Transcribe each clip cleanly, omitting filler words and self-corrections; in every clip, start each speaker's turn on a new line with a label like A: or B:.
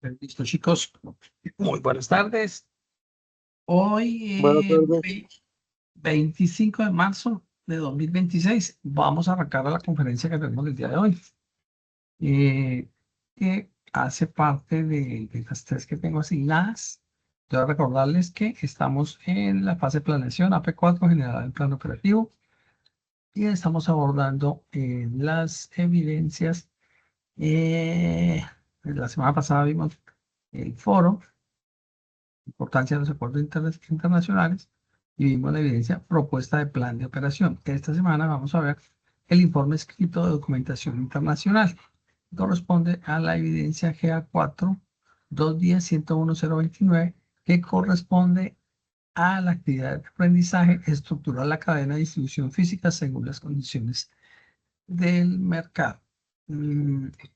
A: Listo, chicos. Muy buenas tardes.
B: Buenas
A: Hoy,
B: tardes.
A: 25 de marzo de 2026, vamos a arrancar a la conferencia que tenemos el día de hoy, eh, que hace parte de las tres que tengo asignadas. Quiero recordarles que estamos en la fase de planeación AP4 generada del plan operativo y estamos abordando las evidencias. La semana pasada vimos el foro, importancia de los acuerdos internacionales, y vimos la evidencia propuesta de plan de operación. Esta semana vamos a ver el informe escrito de documentación internacional. Corresponde a la evidencia GA4 210-101-029, que corresponde a la actividad de aprendizaje, estructurar la cadena de distribución física según las condiciones del mercado.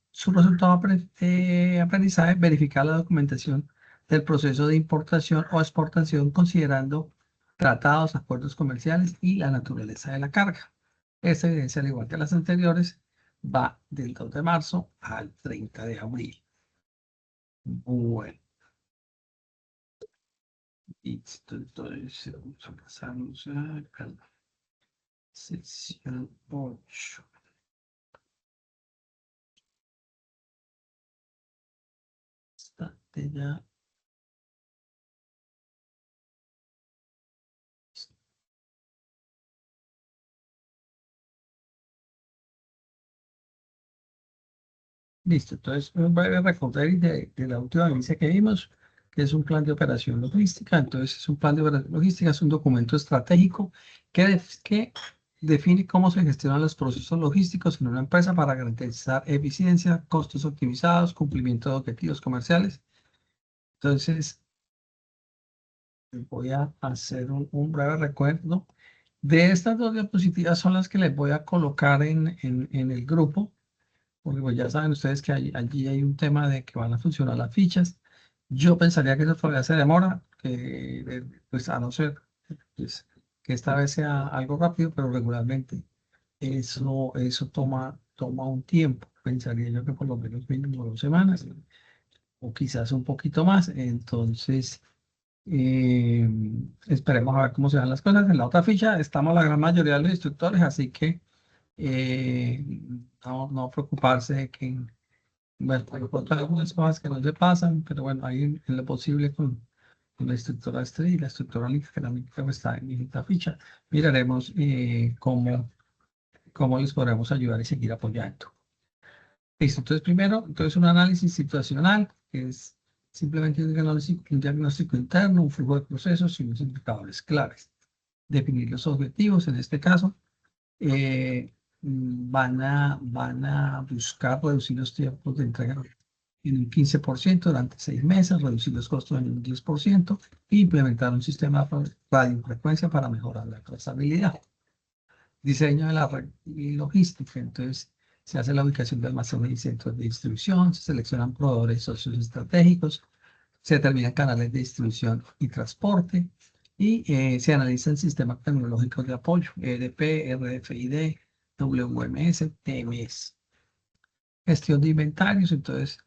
A: Su resultado de aprendizaje: verificar la documentación del proceso de importación o exportación considerando tratados, acuerdos comerciales y la naturaleza de la carga. Esta evidencia, al igual que las anteriores, va del 2 de marzo al 30 de abril. Bueno, listo. Entonces vamos a pasarnos a la sección 8. Ya. Listo, entonces voy a recordar de la última evidencia que vimos, que es un plan de operación logística. Entonces, es un plan de operación logística, es un documento estratégico que define cómo se gestionan los procesos logísticos en una empresa para garantizar eficiencia, costos optimizados, cumplimiento de objetivos comerciales. Entonces, voy a hacer un breve recuerdo. De estas dos diapositivas son las que les voy a colocar en el grupo, porque pues ya saben ustedes que allí hay un tema de que van a funcionar las fichas. Yo pensaría que eso todavía se demora, pues a no ser pues, que esta vez sea algo rápido, pero regularmente eso toma un tiempo. Pensaría yo que por lo menos mínimo 2 semanas o quizás un poquito más. Entonces, eh, esperemos a ver cómo se dan las cosas. En la otra ficha estamos la gran mayoría de los instructores, así que eh, no preocuparse de que, bueno, hay algunas cosas que no se pasan, pero bueno, ahí en lo posible con la instructora Estrella y la instructora Link, que también creo que está en esta ficha, miraremos cómo les podremos ayudar y seguir apoyando. Listo, entonces primero, un análisis situacional, que es simplemente un diagnóstico interno, un flujo de procesos y unos indicadores claves. Definir los objetivos, en este caso, van a buscar reducir los tiempos de entrega en un 15% durante 6 meses, reducir los costos en un 10% e implementar un sistema de radiofrecuencia para mejorar la trazabilidad. Diseño de la red y logística. Entonces, se hace la ubicación de almacenes y centros de distribución, se seleccionan proveedores socios estratégicos, se determinan canales de distribución y transporte, y se analizan sistemas tecnológicos de apoyo, EDP, RFID, WMS, TMS. Gestión de inventarios. Entonces,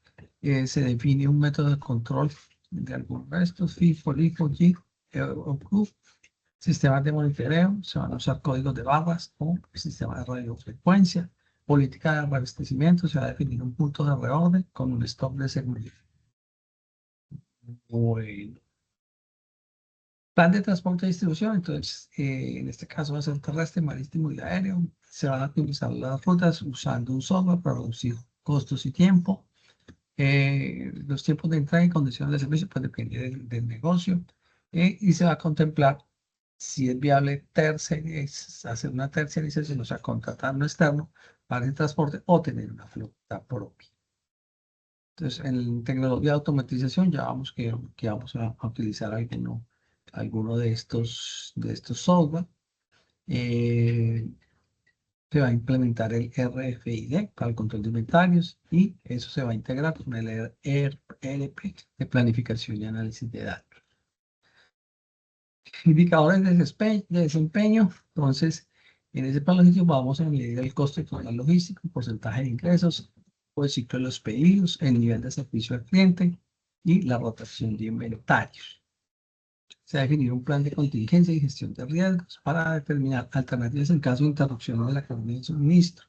A: se define un método de control de algunos restos, FIFO, LIFO, GIF, o CUF. Sistemas de monitoreo: se van a usar códigos de barras o sistemas de radiofrecuencia. Política de abastecimiento: se va a definir un punto de reorden con un stop de seguridad. Bueno. Plan de transporte y distribución. Entonces, en este caso va a ser terrestre, marítimo y aéreo. Se van a optimizar las rutas usando un software para reducir costos y tiempo. Los tiempos de entrega y condiciones de servicio pues depende del negocio, y se va a contemplar si es viable hacer una terciarización, o sea, contratar un externo para el transporte o tener una flota propia. Entonces, en tecnología de automatización ya vamos que vamos a utilizar alguno de estos software. Eh, Se va a implementar el RFID para el control de inventarios, y eso se va a integrar con el ERP de planificación y análisis de datos. Indicadores de desempeño. Entonces, en ese plan logístico vamos a medir el costo total logístico, el porcentaje de ingresos, o el ciclo de los pedidos, el nivel de servicio al cliente, y la rotación de inventarios. Se ha definido un plan de contingencia y gestión de riesgos para determinar alternativas en caso de interrupción de la cadena de suministro,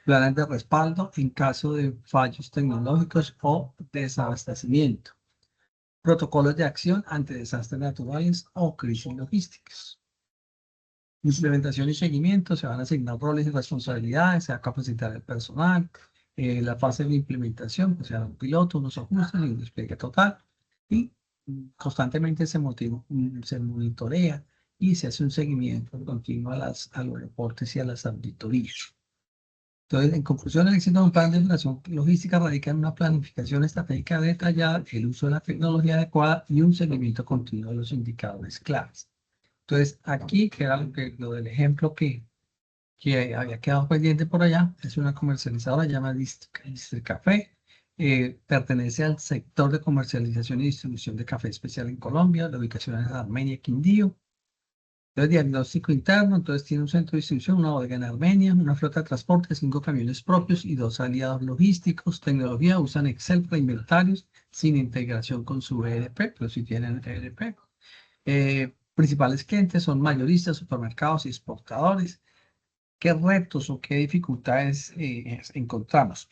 A: planes de respaldo en caso de fallos tecnológicos o desabastecimiento, protocolos de acción ante desastres naturales o crisis logísticas. Implementación y seguimiento, se van a asignar roles y responsabilidades, se va a capacitar el personal, la fase de implementación, pues se hará un piloto, unos ajustes y un despliegue total, y constantemente se monitorea y se hace un seguimiento continuo a los reportes y a las auditorías. Entonces, en conclusión, el éxito de un plan de operación logística radica en una planificación estratégica detallada, el uso de la tecnología adecuada y un seguimiento continuo de los indicadores claves. Entonces, aquí, que era lo del ejemplo que había quedado pendiente por allá, es una comercializadora llamada District Café. Pertenece al sector de comercialización y distribución de café especial en Colombia. La ubicación es en Armenia, Quindío. Entonces, diagnóstico interno, entonces tiene un centro de distribución, una bodega en Armenia, una flota de transporte, 5 camiones propios y 2 aliados logísticos. Tecnología, usan Excel para inventarios sin integración con su ERP, pero sí tienen ERP. Principales clientes son mayoristas, supermercados y exportadores. ¿Qué retos o qué dificultades encontramos?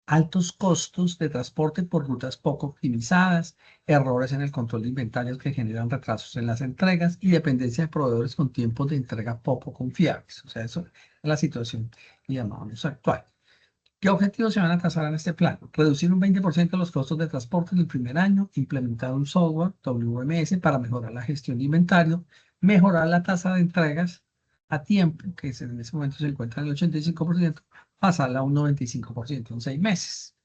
A: Altos costos de transporte por rutas poco optimizadas, errores en el control de inventarios que generan retrasos en las entregas y dependencia de proveedores con tiempos de entrega poco confiables. O sea, eso es la situación que llamamos actual. ¿Qué objetivos se van a trazar en este plan? Reducir un 20% los costos de transporte en el primer año, implementar un software WMS para mejorar la gestión de inventario, mejorar la tasa de entregas a tiempo, que en ese momento se encuentra en el 85%, pasarla a un 95% en 6 meses.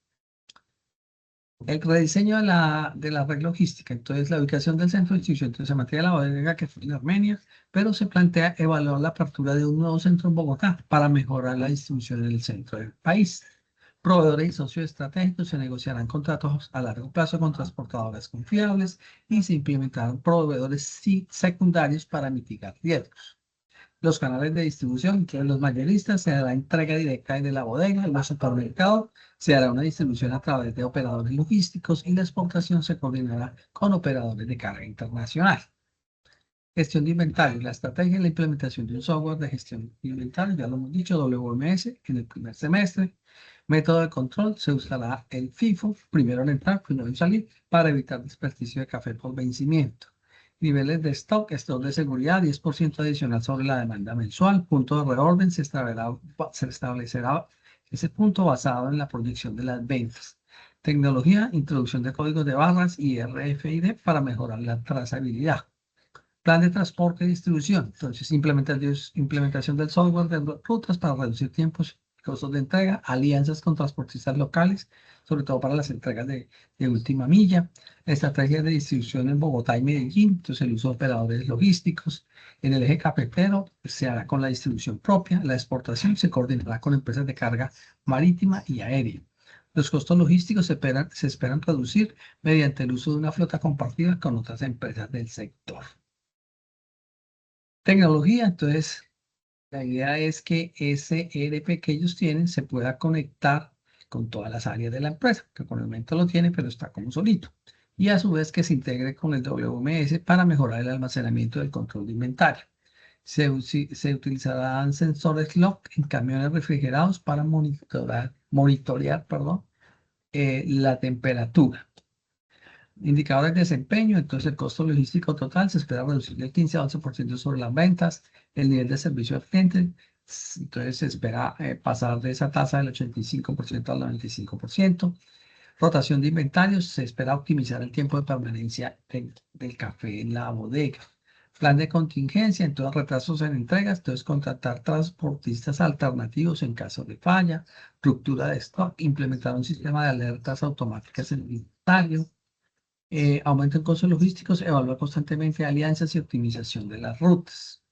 A: El rediseño de la red logística, entonces la ubicación del centro de distribución, entonces se mantiene la bodega que fue en Armenia, pero se plantea evaluar la apertura de un nuevo centro en Bogotá para mejorar la distribución en el centro del país. Proveedores y socios estratégicos, se negociarán contratos a largo plazo con transportadores confiables y se implementarán proveedores secundarios para mitigar riesgos. Los canales de distribución, entre los mayoristas, se hará entrega directa desde la bodega, en los supermercados, se hará una distribución a través de operadores logísticos y la exportación se coordinará con operadores de carga internacional. Gestión de inventario, la estrategia y la implementación de un software de gestión de inventario, ya lo hemos dicho, WMS, en el primer semestre. Método de control, se usará el FIFO, primero en entrar, primero en salir, para evitar desperdicio de café por vencimiento. Niveles de stock de seguridad, 10% adicional sobre la demanda mensual. Punto de reorden, se establecerá ese punto basado en la proyección de las ventas. Tecnología, introducción de códigos de barras y RFID para mejorar la trazabilidad. Plan de transporte y distribución. Entonces, implementación del software de rutas para reducir tiempos y costos de entrega, alianzas con transportistas locales, sobre todo para las entregas de última milla, estrategias de distribución en Bogotá y Medellín, entonces el uso de operadores logísticos. En el eje cafetero se hará con la distribución propia, la exportación se coordinará con empresas de carga marítima y aérea. Los costos logísticos se esperan reducir mediante el uso de una flota compartida con otras empresas del sector. Tecnología, entonces la idea es que ese ERP que ellos tienen se pueda conectar con todas las áreas de la empresa, que con el momento lo tiene, pero está como solito. Y a su vez que se integre con el WMS para mejorar el almacenamiento del control de inventario. Se utilizarán sensores log en camiones refrigerados para monitorear la temperatura. Indicadores de desempeño, entonces el costo logístico total se espera reducir del 15 a 11% sobre las ventas, el nivel de servicio al cliente, entonces se espera pasar de esa tasa del 85% al 95%. Rotación de inventarios, se espera optimizar el tiempo de permanencia del café en la bodega. Plan de contingencia, entonces retrasos en entregas, entonces contratar transportistas alternativos en caso de falla, ruptura de stock, implementar un sistema de alertas automáticas en el inventario. Aumento en costos logísticos, evalúa constantemente alianzas y optimización de las rutas.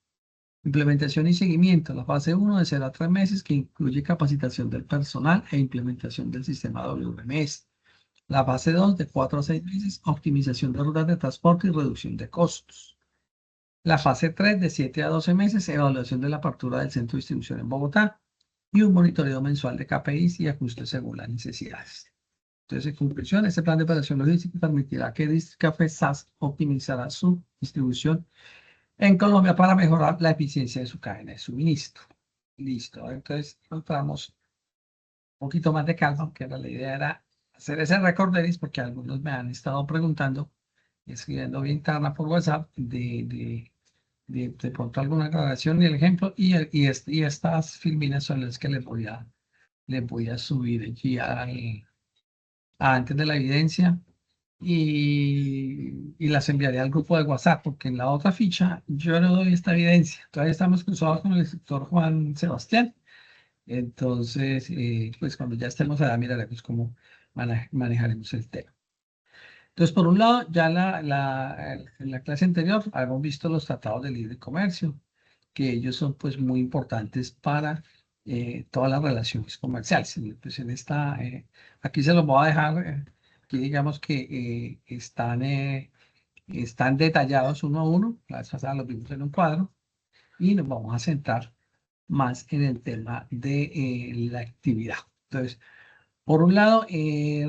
A: Implementación y seguimiento. La fase 1 de 0 a 3 meses, que incluye capacitación del personal e implementación del sistema WMS. La fase 2 de 4 a 6 meses, optimización de rutas de transporte y reducción de costos. La fase 3 de 7 a 12 meses, evaluación de la apertura del centro de distribución en Bogotá y un monitoreo mensual de KPIs y ajustes según las necesidades. Entonces, en conclusión, este plan de operación logística permitirá que Café SAS optimizará su distribución en Colombia para mejorar la eficiencia de su cadena de suministro. Listo. Entonces, entramos un poquito más de calma, que la idea era hacer ese recorderis porque algunos me han estado preguntando, escribiendo bien interna por WhatsApp, de pronto alguna aclaración y el ejemplo, y estas filminas son las que les voy a subir allí antes de la evidencia y las enviaré al grupo de WhatsApp, porque en la otra ficha yo no doy esta evidencia. Todavía estamos cruzados con el instructor Juan Sebastián. Entonces, pues cuando ya estemos allá, miraremos cómo manejaremos el tema. Entonces, por un lado, ya en la clase anterior habíamos visto los tratados de libre comercio, que ellos son pues muy importantes para todas las relaciones comerciales. Pues aquí se los voy a dejar, aquí digamos que están detallados uno a uno, la vez pasada los vimos en un cuadro, y nos vamos a centrar más en el tema de la actividad. Entonces, por un lado,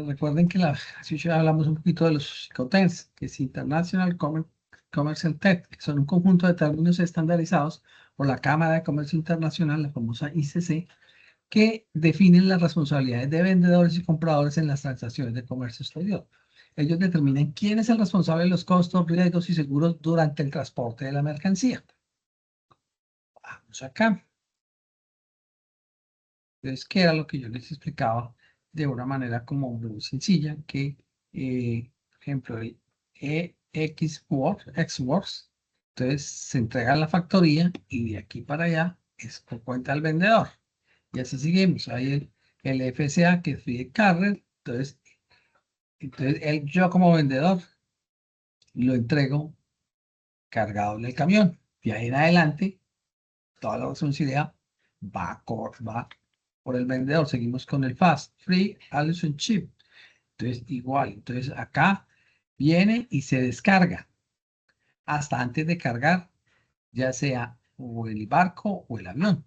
A: recuerden que así ya hablamos un poquito de los ICOTENS, que es International Commercial Tech, que son un conjunto de términos estandarizados por la Cámara de Comercio Internacional, la famosa ICC, que definen las responsabilidades de vendedores y compradores en las transacciones de comercio exterior. Ellos determinan quién es el responsable de los costos, riesgos y seguros durante el transporte de la mercancía. Vamos acá. Entonces, ¿qué era lo que yo les explicaba de una manera como muy sencilla? Que, por ejemplo, el Xworks, entonces se entrega a la factoría y de aquí para allá es por cuenta del vendedor. Y así seguimos. Hay el FCA, que es Free Carrier. Entonces yo como vendedor lo entrego cargado en el camión. De ahí en adelante, toda la responsabilidad va por el vendedor. Seguimos con el Fast Free Alison Chip. Entonces, igual. Entonces, acá viene y se descarga. Hasta antes de cargar, ya sea o el barco o el avión.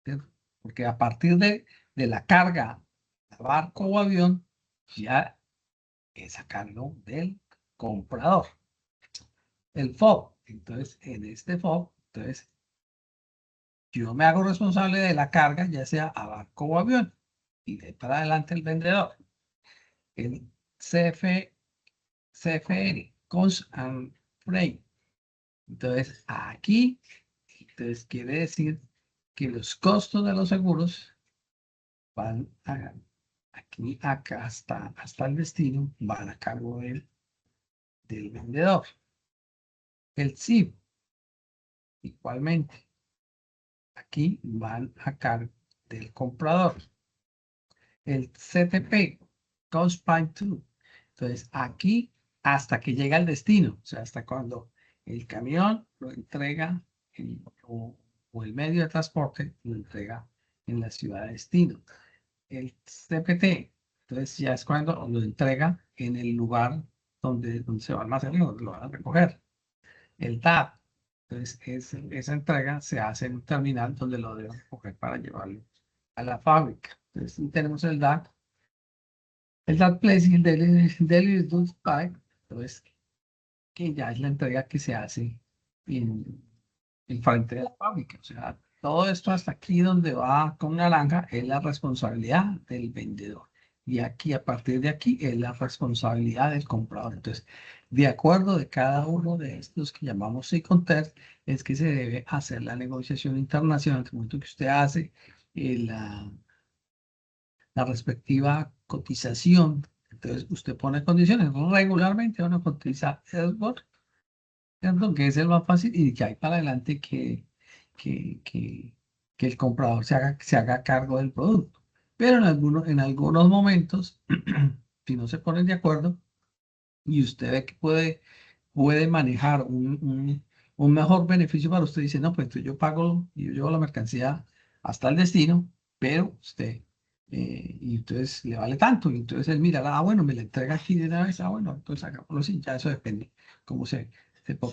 A: ¿Cierto? Porque a partir de la carga, barco o avión, ya es a cargo del comprador. El FOB. Entonces, en este FOB, entonces, yo me hago responsable de la carga, ya sea a barco o avión. Y de ahí para adelante el vendedor. El CFR, Cost and Freight. Entonces, aquí, entonces quiere decir que los costos de los seguros van aquí, acá, hasta el destino, van a cargo del vendedor. El CIP, igualmente, aquí van a cargo del comprador. El CTP, Cost Pipe 2. Entonces, aquí hasta que llega al destino, o sea, hasta cuando el camión lo entrega o el medio de transporte lo entrega en la ciudad de destino. El CPT, entonces ya es cuando lo entrega en el lugar donde se va a almacenar, donde lo van a recoger. El DAP, entonces esa entrega se hace en un terminal donde lo deben recoger para llevarlo a la fábrica. Entonces tenemos el DAP. El DAP Place y el Daily Reduced Buy, entonces que ya es la entrega que se hace en frente de la fábrica. O sea, todo esto hasta aquí donde va con naranja es la responsabilidad del vendedor. Y aquí, a partir de aquí, es la responsabilidad del comprador. Entonces, de acuerdo de cada uno de estos que llamamos Seconter, es que se debe hacer la negociación internacional. En el momento que usted hace la respectiva cotización, entonces usted pone condiciones. Regularmente uno cotiza Ellsworth, ¿cierto? Que es el más fácil y que hay para adelante que, que, que el comprador se haga cargo del producto. Pero en algunos momentos, si no se ponen de acuerdo y usted ve que puede manejar un mejor beneficio para usted, dice, no, pues entonces yo pago y yo llevo la mercancía hasta el destino, pero usted, y entonces le vale tanto, y entonces él mira, bueno, me la entrega aquí de una vez, bueno, entonces hagámoslo así, ya eso depende cómo se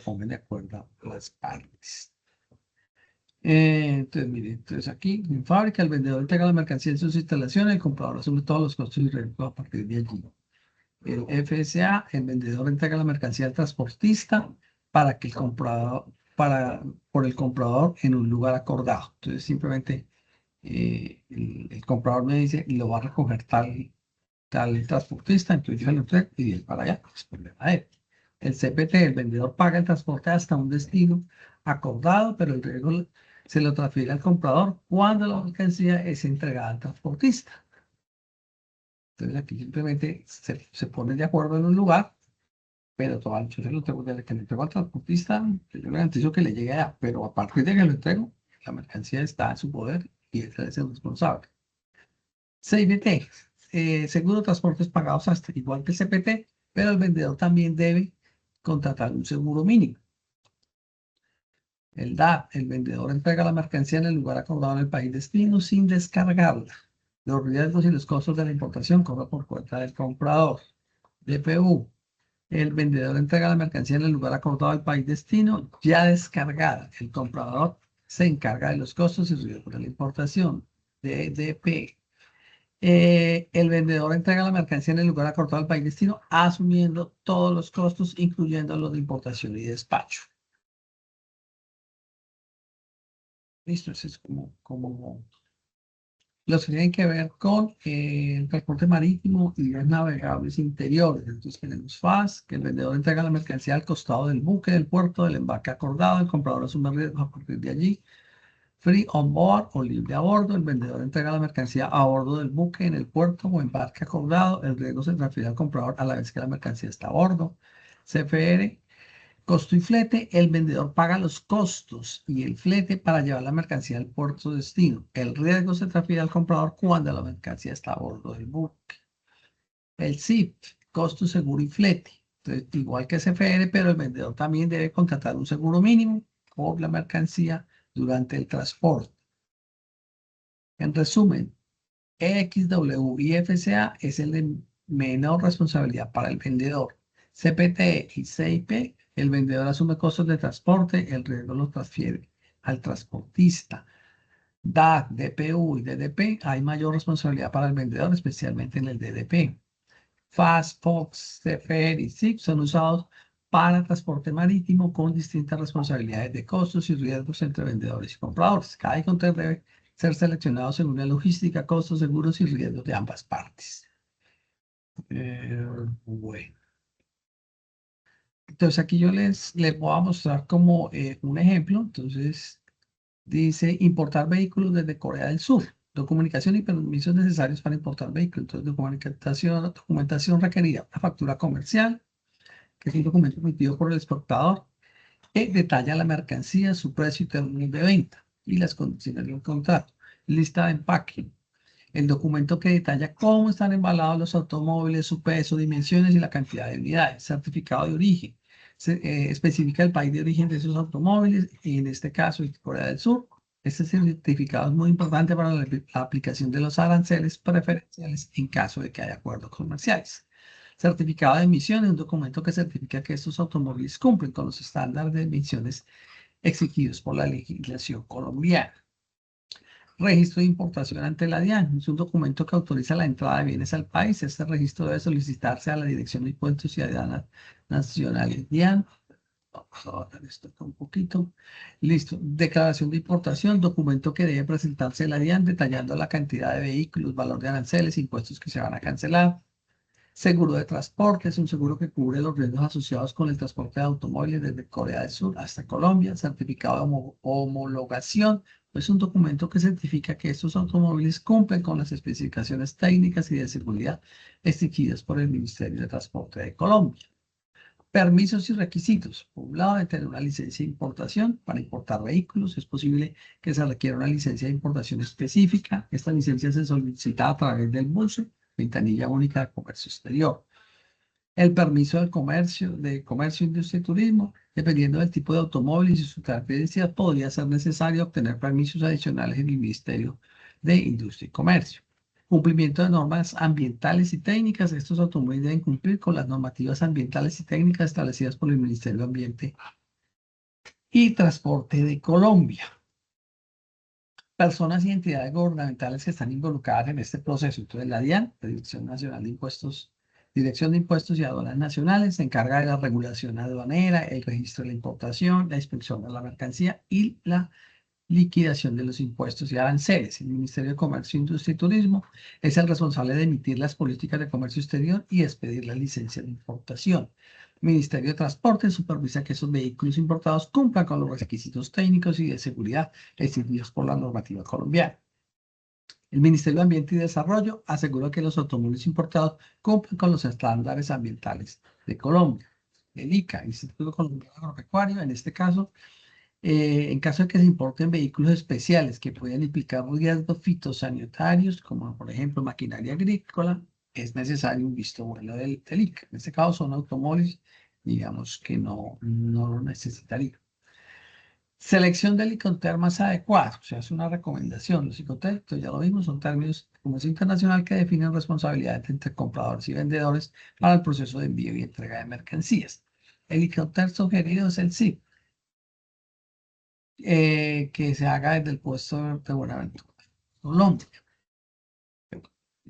A: pongan de acuerdo las partes. Entonces, mire, entonces aquí en fábrica el vendedor entrega la mercancía en sus instalaciones, el comprador asume todos los costos y riesgos a partir de allí. El FSA, el vendedor entrega la mercancía al transportista para que el comprador, por el comprador en un lugar acordado. Entonces, simplemente el comprador me dice, lo va a recoger tal transportista, entonces yo se lo entrego y de él para allá, es problema de él. El CPT, el vendedor paga el transporte hasta un destino acordado, pero el riesgo se lo transfiere al comprador cuando la mercancía es entregada al transportista. Entonces aquí simplemente se ponen de acuerdo en un lugar, pero todo yo se lo entrego, desde que le entrego al transportista, yo le garantizo que le llegue allá, pero a partir de que lo entrego, la mercancía está en su poder y él es el responsable. CIBT, seguro de transportes pagados hasta igual que el CPT, pero el vendedor también debe contratar un seguro mínimo. El DAP, el vendedor entrega la mercancía en el lugar acordado en el país destino sin descargarla. Los riesgos y los costos de la importación corren por cuenta del comprador. DPU, el vendedor entrega la mercancía en el lugar acordado del país destino ya descargada. El comprador se encarga de los costos y riesgos de la importación. DDP, el vendedor entrega la mercancía en el lugar acordado del país destino, asumiendo todos los costos, incluyendo los de importación y despacho. Listo, eso es como los que tienen que ver con el transporte marítimo y los navegables interiores. Entonces tenemos FAS, que el vendedor entrega la mercancía al costado del buque, del puerto, del embarque acordado, el comprador asume riesgos a partir de allí. Free on board o libre a bordo, el vendedor entrega la mercancía a bordo del buque en el puerto o embarque acordado, el riesgo se transfiere al comprador a la vez que la mercancía está a bordo. CFR, costo y flete, el vendedor paga los costos y el flete para llevar la mercancía al puerto de destino. El riesgo se transfiere al comprador cuando la mercancía está a bordo del buque. El CIF, costo, seguro y flete. Entonces, igual que CFR, pero el vendedor también debe contratar un seguro mínimo por la mercancía durante el transporte. En resumen, EXW y FCA es el de menor responsabilidad para el vendedor. CPT y CIP, el vendedor asume costos de transporte, el riesgo lo transfiere al transportista. DAC, DPU y DDP, hay mayor responsabilidad para el vendedor, especialmente en el DDP. FAS, FOX, CFR y SIP son usados para transporte marítimo con distintas responsabilidades de costos y riesgos entre vendedores y compradores. Cada encuentro debe ser seleccionado según la logística, costos, seguros y riesgos de ambas partes. Bueno. Entonces aquí yo les voy a mostrar como un ejemplo. Entonces dice importar vehículos desde Corea del Sur. Documentación y permisos necesarios para importar vehículos. Entonces documentación requerida. Una factura comercial, que es un documento emitido por el exportador, que detalla la mercancía, su precio y términos de venta y las condiciones del contrato. Lista de empaque. El documento que detalla cómo están embalados los automóviles, su peso, dimensiones y la cantidad de unidades. Certificado de origen. Se especifica el país de origen de esos automóviles y en este caso Corea del Sur. Este certificado es muy importante para la aplicación de los aranceles preferenciales en caso de que haya acuerdos comerciales. Certificado de emisión es un documento que certifica que estos automóviles cumplen con los estándares de emisiones exigidos por la legislación colombiana. Registro de importación ante la DIAN. Es un documento que autoriza la entrada de bienes al país. Este registro debe solicitarse a la Dirección de Impuestos y Aduanas Nacionales DIAN. Vamos a bajar esto acá un poquito. Listo. Declaración de importación. Documento que debe presentarse a la DIAN detallando la cantidad de vehículos, valor de aranceles, impuestos que se van a cancelar. Seguro de transporte es un seguro que cubre los riesgos asociados con el transporte de automóviles desde Corea del Sur hasta Colombia. Certificado de homologación es un documento que certifica que estos automóviles cumplen con las especificaciones técnicas y de seguridad exigidas por el Ministerio de Transporte de Colombia. Permisos y requisitos. Por un lado, de tener una licencia de importación para importar vehículos. Es posible que se requiera una licencia de importación específica. Esta licencia se solicita a través del MUSE, Ventanilla Única de Comercio Exterior. El permiso de comercio, industria y turismo, dependiendo del tipo de automóviles y su características, podría ser necesario obtener permisos adicionales en el Ministerio de Industria y Comercio. Cumplimiento de normas ambientales y técnicas. Estos automóviles deben cumplir con las normativas ambientales y técnicas establecidas por el Ministerio de Ambiente y Transporte de Colombia. personas y entidades gubernamentales que están involucradas en este proceso. Entonces, la DIAN, la Dirección Nacional de Impuestos, Dirección de Impuestos y Aduanas Nacionales, se encarga de la regulación aduanera, el registro de la importación, la inspección de la mercancía y la liquidación de los impuestos y aranceles. El Ministerio de Comercio, Industria y Turismo es el responsable de emitir las políticas de comercio exterior y expedir la licencia de importación. El Ministerio de Transporte supervisa que esos vehículos importados cumplan con los requisitos técnicos y de seguridad exigidos por la normativa colombiana. El Ministerio de Ambiente y Desarrollo asegura que los automóviles importados cumplen con los estándares ambientales de Colombia. El ICA, Instituto Colombiano Agropecuario, en este caso, en caso de que se importen vehículos especiales que puedan implicar riesgos fitosanitarios, como por ejemplo maquinaria agrícola, es necesario un visto bueno del ICA. En este caso son automóviles, digamos que no lo necesitaría. Selección del Iconter más adecuado, o sea, es una recomendación. Los Iconter, ya lo vimos, son términos de comercio internacional que definen responsabilidades entre compradores y vendedores para el proceso de envío y entrega de mercancías. El Iconter sugerido es el SIP, que se haga desde el puesto de Buenaventura, Colombia.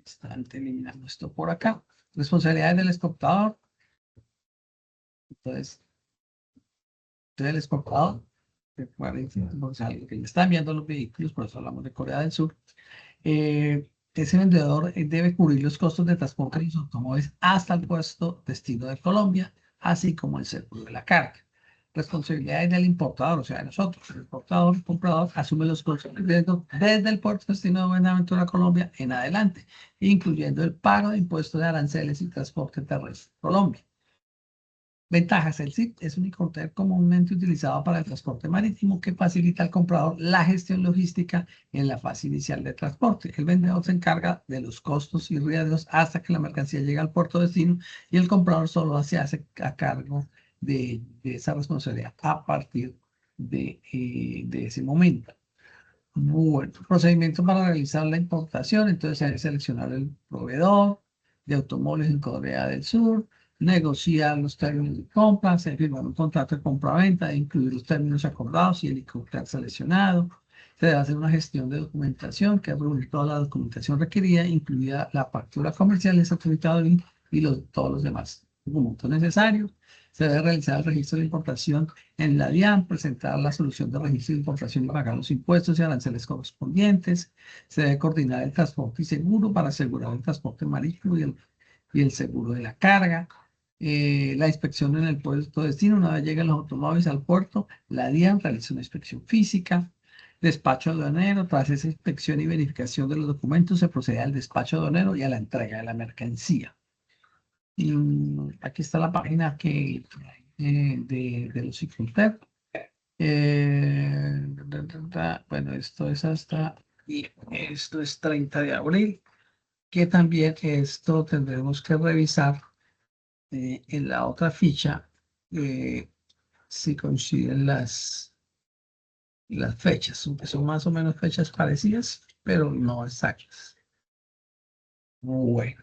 A: Están eliminando esto por acá. Responsabilidades del exportador. Entonces el exportador, que le están enviando los vehículos, por eso hablamos de Corea del Sur. Ese vendedor debe cubrir los costos de transporte de los automóviles hasta el puesto destino de Colombia, así como el seguro de la carga. Responsabilidades del importador, o sea, de nosotros. El importador, el comprador, asume los costos de riesgo desde el puerto destino de Buenaventura, Colombia, en adelante, incluyendo el pago de impuestos de aranceles y transporte terrestre en Colombia. Ventajas. El SIP es un Iconter comúnmente utilizado para el transporte marítimo que facilita al comprador la gestión logística en la fase inicial de transporte. El vendedor se encarga de los costos y riesgos hasta que la mercancía llega al puerto destino y el comprador solo se hace a cargo de esa responsabilidad a partir de ese momento. Bueno, procedimiento para realizar la importación. Entonces, hay que seleccionar el proveedor de automóviles en Corea del Sur, negociar los términos de compra, se firma un contrato de compra-venta, incluir los términos acordados y el helicóptero seleccionado. Se debe hacer una gestión de documentación que reúne toda la documentación requerida, incluida la factura comercial, el certificado y todos los demás documentos necesarios. Se debe realizar el registro de importación en la DIAN, presentar la solución de registro de importación y pagar los impuestos y aranceles correspondientes. Se debe coordinar el transporte y seguro para asegurar el transporte marítimo y el seguro de la carga. La inspección en el puerto de destino, una vez llegan los automóviles al puerto, la DIAN realiza una inspección física. Despacho aduanero, tras esa inspección y verificación de los documentos, se procede al despacho aduanero y a la entrega de la mercancía. Y aquí está la página de los Iconter. Bueno, esto es hasta, y esto es 30 de abril, que también esto tendremos que revisar en la otra ficha si coinciden las fechas, que son más o menos fechas parecidas, pero no exactas. Bueno,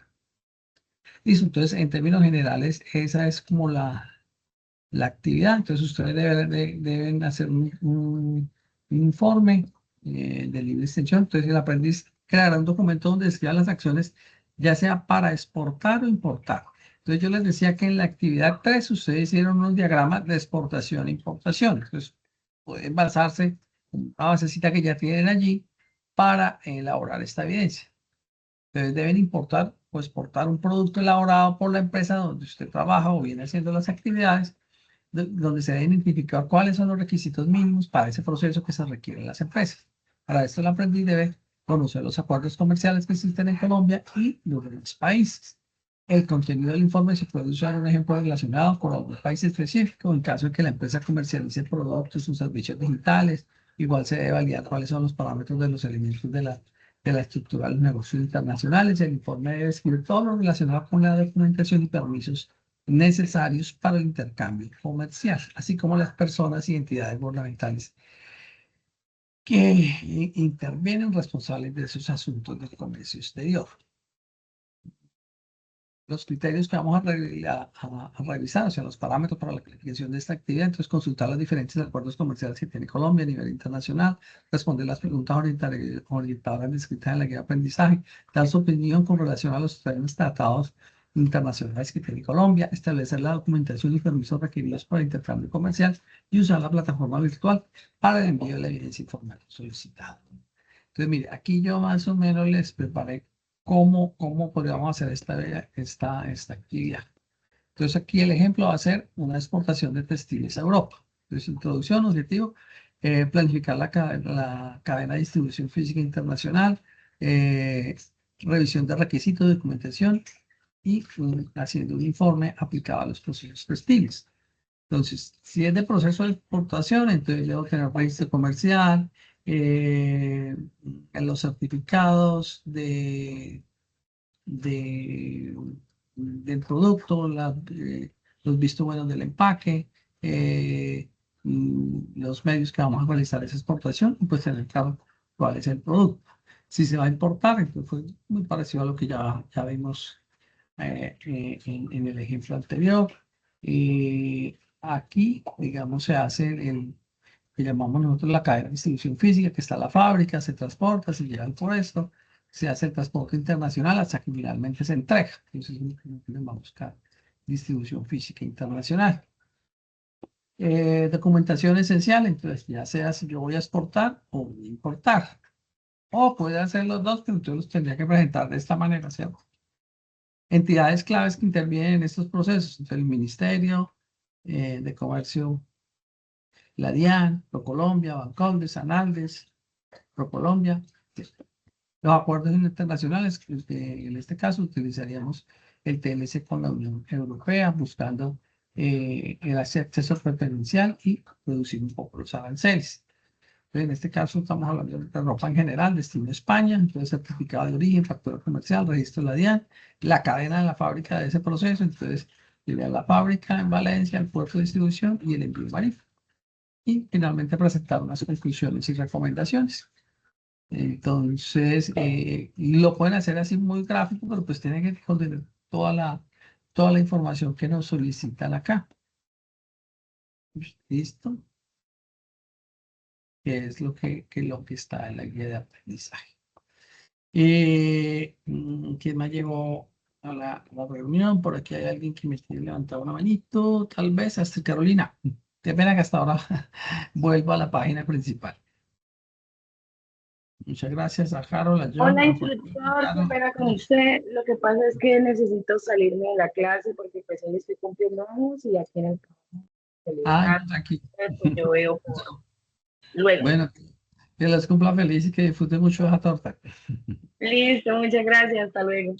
A: listo, entonces en términos generales, esa es como la actividad. Entonces ustedes deben hacer un informe de libre extensión. Entonces el aprendiz creará un documento donde describa las acciones, ya sea para exportar o importar. Entonces yo les decía que en la actividad 3 ustedes hicieron unos diagramas de exportación e importación. Entonces pueden basarse en una basecita que ya tienen allí para elaborar esta evidencia. Entonces deben importar o exportar un producto elaborado por la empresa donde usted trabaja o viene haciendo las actividades, donde se debe identificar cuáles son los requisitos mínimos para ese proceso que se requiere en las empresas. Para esto el aprendiz debe conocer los acuerdos comerciales que existen en Colombia y los demás países. El contenido del informe se puede usar un ejemplo relacionado con algún país específico en caso de que la empresa comercialice productos o servicios digitales. Igual se debe validar cuáles son los parámetros de los elementos de la estructura de los negocios internacionales. El informe debe describir todo lo relacionado con la documentación y permisos necesarios para el intercambio comercial, así como las personas y entidades gubernamentales que intervienen responsables de esos asuntos del comercio exterior. los criterios que vamos a revisar, o sea, los parámetros para la calificación de esta actividad. Entonces, consultar los diferentes acuerdos comerciales que tiene Colombia a nivel internacional, responder las preguntas orientadoras descritas en la guía de aprendizaje, dar su opinión con relación a los diferentes tratados internacionales que tiene Colombia, establecer la documentación y permisos requeridos para el intercambio comercial y usar la plataforma virtual para el envío de la evidencia informal solicitada. Entonces, mire, aquí yo más o menos les preparé cómo podríamos hacer esta actividad. Entonces, aquí el ejemplo va a ser una exportación de textiles a Europa. Entonces, introducción, objetivo, planificar la cadena de distribución física internacional, revisión de requisitos, documentación y haciendo un informe aplicado a los procesos textiles. Entonces, si es de proceso de exportación, entonces debo tener registro comercial, en los certificados del producto, los vistos buenos del empaque, los medios que vamos a realizar esa exportación y pues tener claro cuál es el producto. Si se va a importar, entonces fue muy parecido a lo que ya vimos en el ejemplo anterior. Aquí, digamos, se hace el que llamamos nosotros la cadena de distribución física, que está en la fábrica, se transporta, se lleva al puesto, se hace el transporte internacional hasta que finalmente se entrega. Entonces, es lo que llamamos distribución física internacional. Documentación esencial, entonces ya sea si yo voy a exportar o voy a importar. O puede hacer los dos, pero entonces los tendría que presentar de esta manera, ¿cierto? Entidades claves que intervienen en estos procesos, entonces el Ministerio de Comercio, la DIAN, ProColombia, Bancoldes, Sanaldes, ProColombia. Los acuerdos internacionales, en este caso utilizaríamos el TLC con la Unión Europea, buscando el acceso preferencial y reducir un poco los aranceles. Entonces, en este caso estamos hablando de ropa en general, destino España, entonces certificado de origen, factura comercial, registro de la DIAN, la cadena de la fábrica de ese proceso, entonces iría a la fábrica en Valencia, el puerto de distribución y el envío marítimo. Y finalmente presentar unas conclusiones y recomendaciones. Entonces, lo pueden hacer así muy gráfico, pero pues tienen que contener toda la información que nos solicitan acá. ¿Listo? Que es lo que está en la guía de aprendizaje. ¿Quién más llegó a la reunión? Por aquí hay alguien que me quiere levantar una manito, tal vez, hasta Carolina. Qué pena que hasta ahora vuelvo a la página principal. Muchas gracias a Harold, a John.
C: Hola, instructor, qué pena con usted. Lo que pasa es que necesito salirme de la clase porque pues hoy estoy cumpliendo años y aquí en el trabajo.
A: Tranquilo.
C: Pues yo veo por luego.
A: Bueno, que les cumpla feliz y que disfruten mucho de la torta.
C: Listo, muchas gracias. Hasta luego.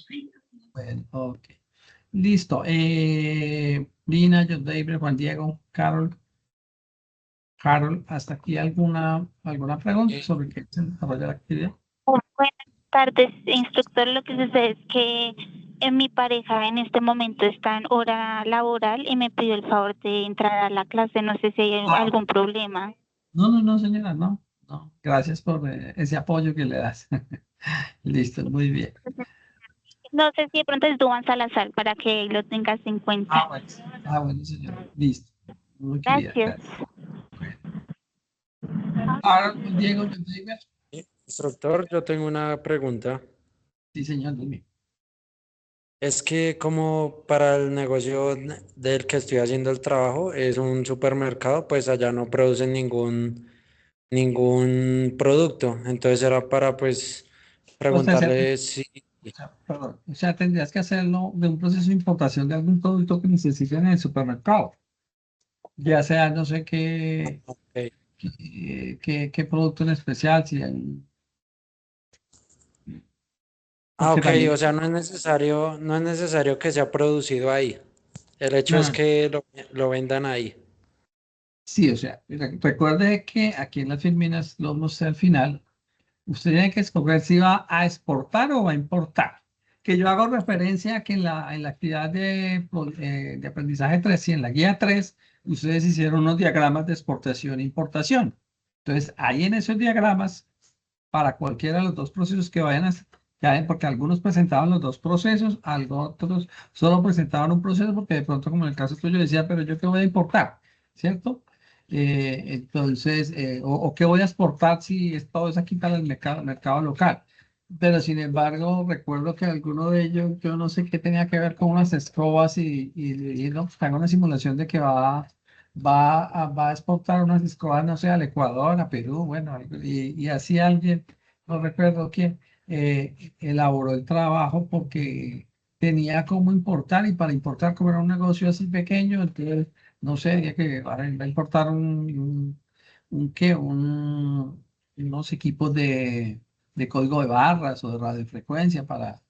A: Bueno, ok. Listo. Lina, John David, Juan Diego, Carol. Carol, ¿hasta aquí alguna pregunta sobre qué se desarrolla la actividad?
D: Buenas tardes, instructor. Lo que sucede es que mi pareja en este momento está en hora laboral y me pidió el favor de entrar a la clase. No sé si hay algún problema.
A: No, señora, no. Gracias por ese apoyo que le das. Listo, muy bien.
D: No sé si de pronto es Duan Salazar para que lo tengas en cuenta.
A: Bueno, señora. Listo. Muy querida,
D: Gracias.
A: Ahora, Diego, John David.
B: Instructor, yo tengo una pregunta.
A: Sí, señor, dime.
B: Es que como para el negocio del que estoy haciendo el trabajo es un supermercado, pues allá no producen ningún producto. Entonces era para pues preguntarle si...
A: Perdón, o sea, tendrías que hacerlo de un proceso de importación de algún producto que necesiten en el supermercado. Ya sea, no sé qué,
B: Okay.
A: qué producto en especial, si hay...
B: Ah,
A: Porque
B: ok,
A: también...
B: o sea, no es necesario que sea producido ahí. El hecho es
A: No.
B: que lo vendan ahí.
A: Sí, o sea, recuerde que aquí en las Filminas, lo mostré al final, usted tiene que escoger si va a exportar o va a importar. Que yo hago referencia a que en la actividad de aprendizaje 3 y en la guía 3, ustedes hicieron unos diagramas de exportación e importación. Entonces, ahí en esos diagramas, para cualquiera de los dos procesos que vayan a Ya, porque algunos presentaban los dos procesos, otros solo presentaban un proceso porque de pronto, como en el caso tuyo, decía, pero yo qué voy a importar, ¿cierto? Entonces, o qué voy a exportar si todo es aquí para el mercado local. Pero sin embargo, recuerdo que alguno de ellos, yo no sé qué tenía que ver con unas escobas y le dije, no, pues haga una simulación de que va a exportar unas escobas, no sé, al Ecuador, a Perú, bueno, y así alguien, no recuerdo quién, elaboró el trabajo porque tenía cómo importar y para importar, como era un negocio así pequeño, entonces, no sé, tenía que va a importar ¿qué? Unos equipos de código de barras o de radiofrecuencia para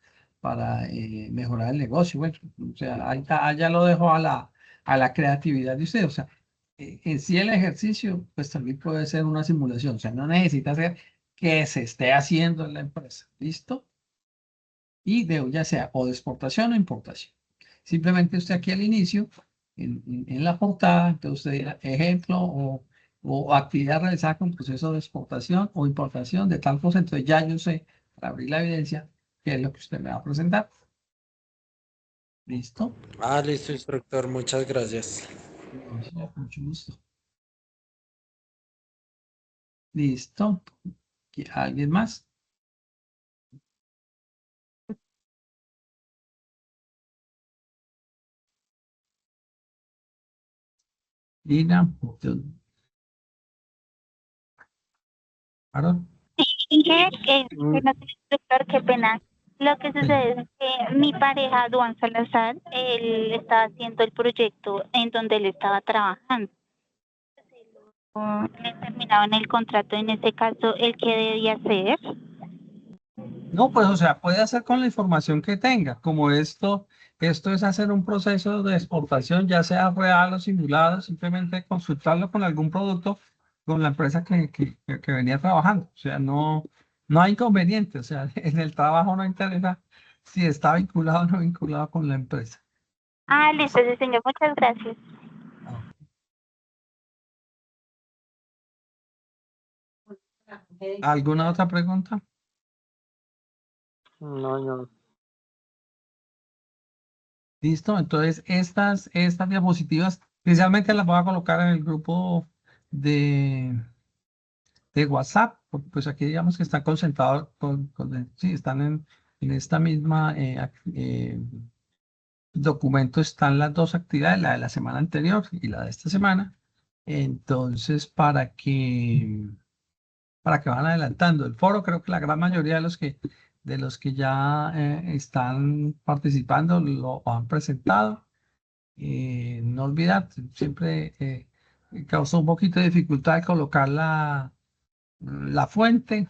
A: mejorar el negocio. Bueno, o sea, allá lo dejo a la creatividad de usted. O sea, en sí el ejercicio, pues también puede ser una simulación. O sea, no necesita ser que se esté haciendo en la empresa. ¿Listo? Y ya sea o de exportación o importación. Simplemente usted aquí al inicio, en la portada, entonces usted dirá ejemplo o actividad realizada con proceso de exportación o importación de tal cosa. Entonces ya yo sé, para abrir la evidencia, qué es lo que usted me va a presentar. ¿Listo?
B: Ah, listo, instructor, muchas gracias.
A: No, señor, con mucho gusto. ¿Listo? ¿Alguien más? Lina, Aaron.
D: No, instructor, qué pena. Lo que sucede es que mi pareja, Duan Salazar, él estaba haciendo el proyecto en donde él estaba trabajando. Le terminaban el contrato, en ese caso, ¿él qué debía hacer?
A: No, pues, o sea, puede hacer con la información que tenga, como esto es hacer un proceso de exportación, ya sea real o simulado, simplemente consultarlo con algún producto, con la empresa que venía trabajando. O sea, no hay inconveniente, o sea, en el trabajo no interesa si está vinculado o no vinculado con la empresa.
D: Ah, listo, sí, señor, muchas gracias.
A: Ah. ¿Alguna otra pregunta?
B: No, no.
A: Listo, entonces estas diapositivas, inicialmente las voy a colocar en el grupo de WhatsApp, porque pues aquí digamos que están concentrados, sí, están en esta misma documento, están las dos actividades, la de la semana anterior y la de esta semana. Entonces, para que van adelantando el foro, creo que la gran mayoría de los que ya están participando lo han presentado. No olvidar, siempre causó un poquito de dificultad colocar la fuente.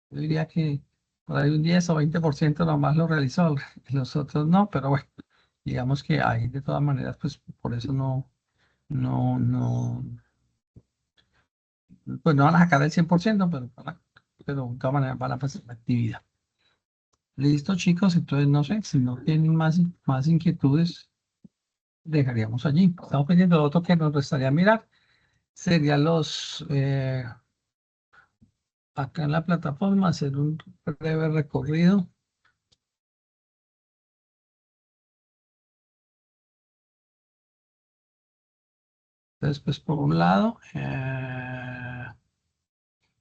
A: Yo diría que por ahí un 10 o 20% nomás lo realizó, los otros no, pero bueno, digamos que ahí de todas maneras, pues por eso no, no, pues no van a sacar el 100%, pero de todas maneras van a pasar la actividad. Listo, chicos, entonces no sé, si no tienen más inquietudes, dejaríamos allí. Estamos pendientes de otro que nos restaría mirar, serían acá en la plataforma, hacer un breve recorrido. Entonces, pues por un lado,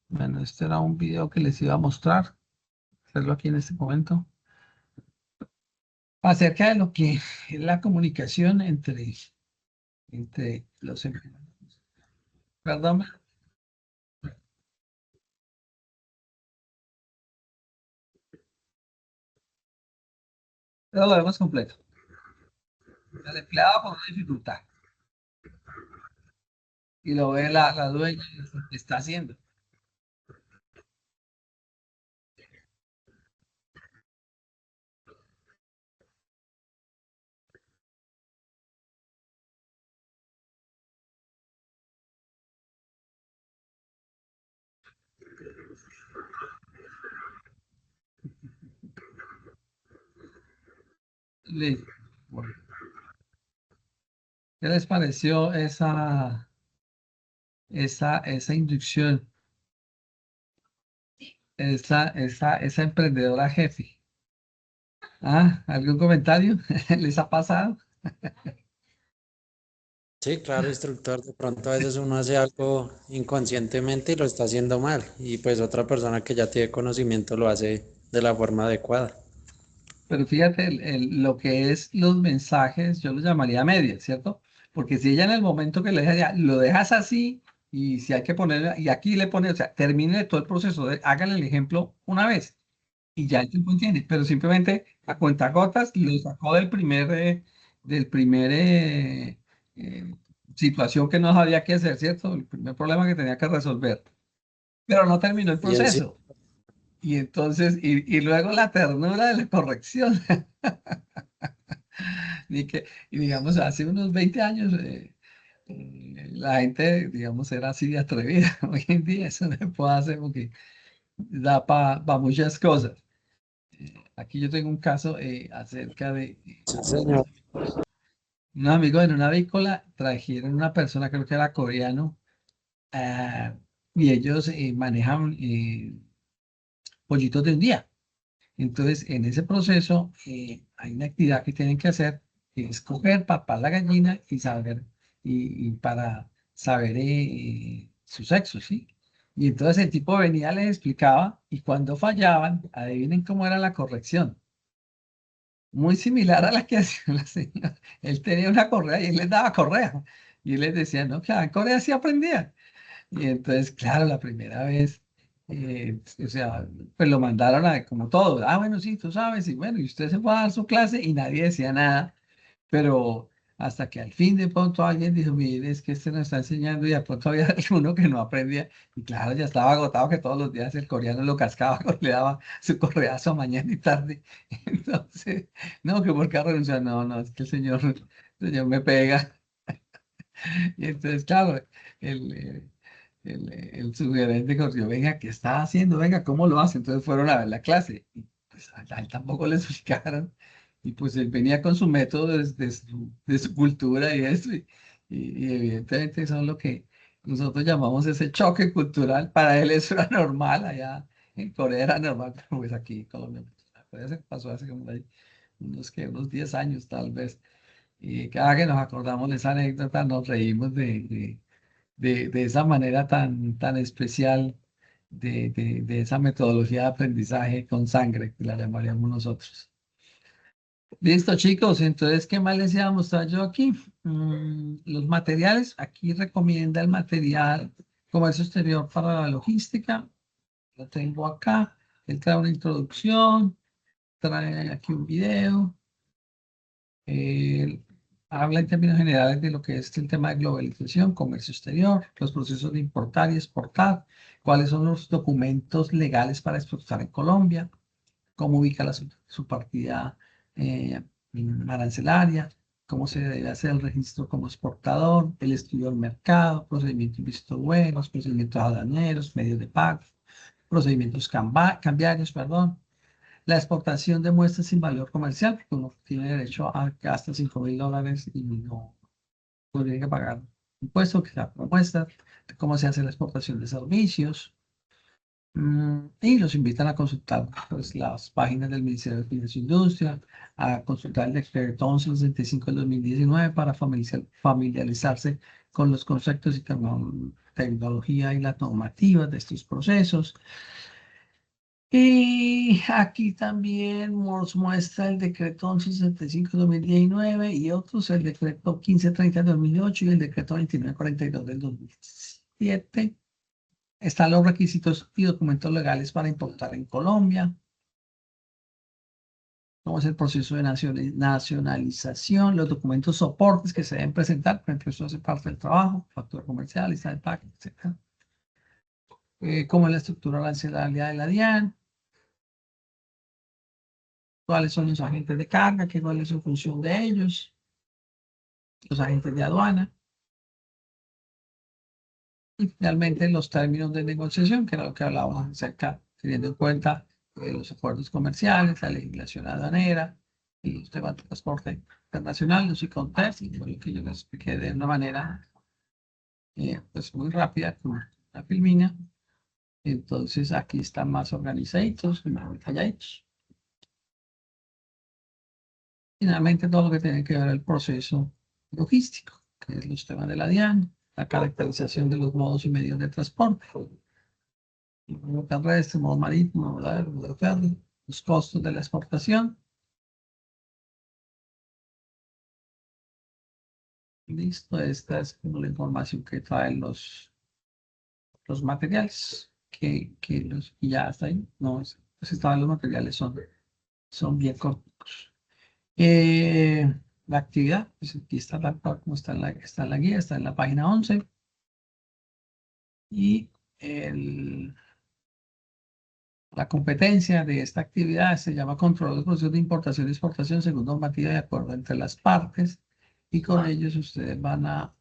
A: bueno, este era un video que les iba a mostrar, hacerlo aquí en este momento, acerca de lo que es la comunicación entre los empleados. Perdón, pero lo vemos completo. El empleado con una dificultad y lo ve la dueña y lo que está haciendo. Bueno, ¿qué les pareció esa inducción, esa emprendedora jefe? ¿Algún comentario? ¿Les ha pasado?
B: Sí, claro, instructor, de pronto a veces uno hace algo inconscientemente y lo está haciendo mal, y pues otra persona que ya tiene conocimiento lo hace de la forma adecuada.
A: Pero fíjate, lo que es los mensajes, yo los llamaría medias, ¿cierto? Porque si ella en el momento que le deja, ya, lo dejas así, y si hay que poner, y aquí le pone, o sea, termine todo el proceso, hágale el ejemplo una vez, y ya el tipo entiende, pero simplemente a cuentagotas lo sacó del primer eh, situación que no sabía qué hacer, ¿cierto? El primer problema que tenía que resolver, pero no terminó el
B: Y en sí,
A: proceso. Y entonces, y luego la ternura de la corrección. Y digamos, hace unos 20 años la gente, digamos, era así de atrevida. Hoy en día eso no se puede hacer porque da para muchas cosas. Aquí yo tengo un caso acerca de
B: sí, señor.
A: unos amigos en una avícola trajeron una persona, creo que era coreano, y ellos manejan pollitos de un día. Entonces, en ese proceso hay una actividad que tienen que hacer, que es coger, papar la gallina y saber, y para saber su sexo, ¿sí? Y entonces el tipo venía, les explicaba, y cuando fallaban, adivinen cómo era la corrección. Muy similar a la que hacía la señora. Él tenía una correa y él les daba correa. Y él les decía, no, claro, en Corea sí aprendía. Y entonces, claro, la primera vez, o sea, pues lo mandaron a como todo. Bueno, sí, tú sabes, y bueno, y usted se fue a dar su clase y nadie decía nada, pero hasta que al fin de pronto alguien dijo, mire, es que este nos está enseñando y de pronto había alguno que no aprendía. Y claro, ya estaba agotado que todos los días el coreano lo cascaba, le daba su correazo mañana y tarde. Entonces, no, que por qué renunciar, no, no, es que el señor me pega. Y entonces, claro, el, eh, el sugerente corrió, venga, ¿qué está haciendo? Venga, ¿cómo lo hace? Entonces fueron a ver la clase. Y pues a él tampoco le explicaron. Y pues él venía con su método de su cultura y eso. Y evidentemente eso es lo que nosotros llamamos ese choque cultural. Para él eso era normal, allá en Corea era normal, pero pues aquí en Colombia, pues, se pasó hace como unos 10 años tal vez. Y cada que nos acordamos de esa anécdota nos reímos de esa manera tan especial, de esa metodología de aprendizaje con sangre, que la llamaríamos nosotros. Listo, chicos, entonces, ¿qué más les iba a mostrar yo aquí? Los materiales, aquí recomienda el material Comercio Exterior para la Logística, lo tengo acá, él trae una introducción, trae aquí un video. Eh, Habla en términos generales de lo que es el tema de globalización, comercio exterior, los procesos de importar y exportar, cuáles son los documentos legales para exportar en Colombia, cómo ubica su partida eh, arancelaria, cómo se debe hacer el registro como exportador, el estudio del mercado, procedimientos de vistos buenos, procedimientos aduaneros, medios de pago, procedimientos cambiarios, perdón, la exportación de muestras sin valor comercial, porque uno tiene derecho a que hasta $5.000 y no tiene que pagar impuestos, que sea por muestra, de cómo se hace la exportación de servicios. Y los invitan a consultar pues, las páginas del Ministerio de Finanzas e Industria, a consultar el decreto 1165 del 2019 para familiarizarse con los conceptos y tecnología y las normativas de estos procesos. Y aquí también nos muestra el decreto 1165/2019 y otros, el decreto 1530/2008 y el decreto 2942/2007. Están los requisitos y documentos legales para importar en Colombia. Cómo es el proceso de nacionalización, los documentos soportes que se deben presentar, por ejemplo, eso hace parte del trabajo, factura comercial, lista de PAC, etc. Cómo es la estructura arancelaria de la DIAN, cuáles son los agentes de carga, cuál es su función de ellos, los agentes de aduana y finalmente los términos de negociación, que era lo que hablábamos acerca, teniendo en cuenta los acuerdos comerciales, la legislación aduanera y los temas de transporte internacional, los ICONTEX, y fue lo que yo les expliqué de una manera pues muy rápida con una filmina. Entonces aquí están más organizaditos, más detalladitos. Finalmente, todo lo que tiene que ver el proceso logístico, que es los temas de la DIAN, la caracterización de los modos y medios de transporte, modo terrestre, modo marítimo, modo ferry, los costos de la exportación. Listo, esta es como la información que traen los materiales, y ya está ahí. No, pues estaban los materiales, son bien cortos. La actividad, pues aquí está tal cual como está en la guía, está en la página 11. Y la competencia de esta actividad se llama control de procesos de importación y exportación según normativa de acuerdo entre las partes, y con ellos ustedes van a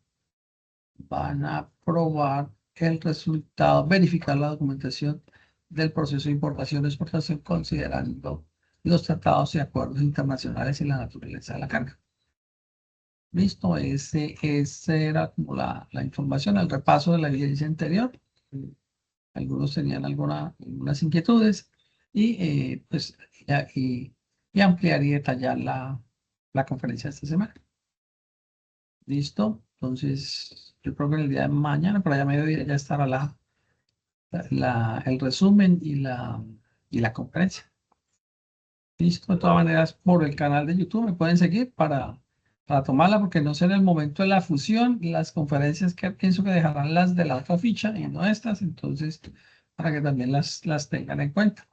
A: probar el resultado, verificar la documentación del proceso de importación y exportación considerando los tratados y acuerdos internacionales y la naturaleza de la carga. Listo, ese era como la información, el repaso de la evidencia anterior. Algunos tenían algunas inquietudes y pues y ampliar y detallar la conferencia de esta semana. Listo, entonces yo creo que el día de mañana, por allá a mediodía, ya estará el resumen y la conferencia. Listo, de todas maneras, por el canal de YouTube me pueden seguir para tomarla, porque no sé en el momento de la fusión, las conferencias que pienso que dejarán las de la otra ficha y no estas, entonces para que también las tengan en cuenta.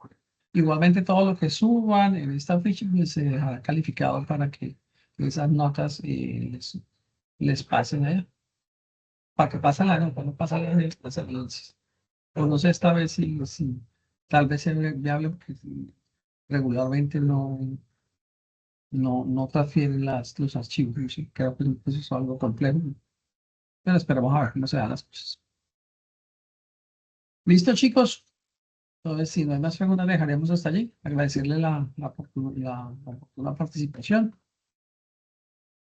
A: Igualmente todo lo que suban en esta ficha pues, se dejará calificado para que esas notas les pasen allá. Para que pasen la nota, no pasa la entonces. O no sé esta vez si tal vez sea viable, porque regularmente no transfieren los archivos. Sí, creo que eso es algo complejo. Pero esperamos a ver cómo se dan las cosas. ¿Listo, chicos? Entonces, si no hay más preguntas, dejaremos hasta allí. Agradecerle la oportuna participación.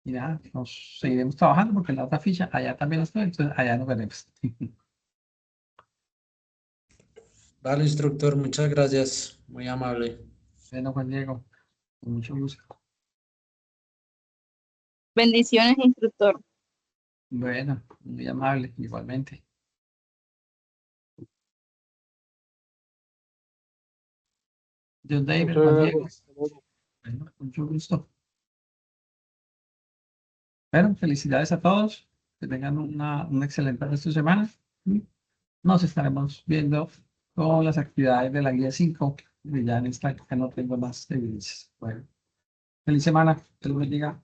A: Y nada, nos seguiremos trabajando porque la otra ficha allá también estoy, entonces allá nos veremos.
B: Vale, instructor, muchas gracias. Muy amable.
A: Bueno, Juan Diego, con mucho gusto.
E: Bendiciones, instructor.
A: Bueno, muy amable, igualmente. John David, Juan Diego. Bueno, con mucho gusto. Bueno, felicidades a todos. Que tengan una excelente resto de semana. Nos estaremos viendo con las actividades de la guía 5. Y ya en esta que no tengo más evidencias. Bueno, feliz semana. Que Dios bendiga.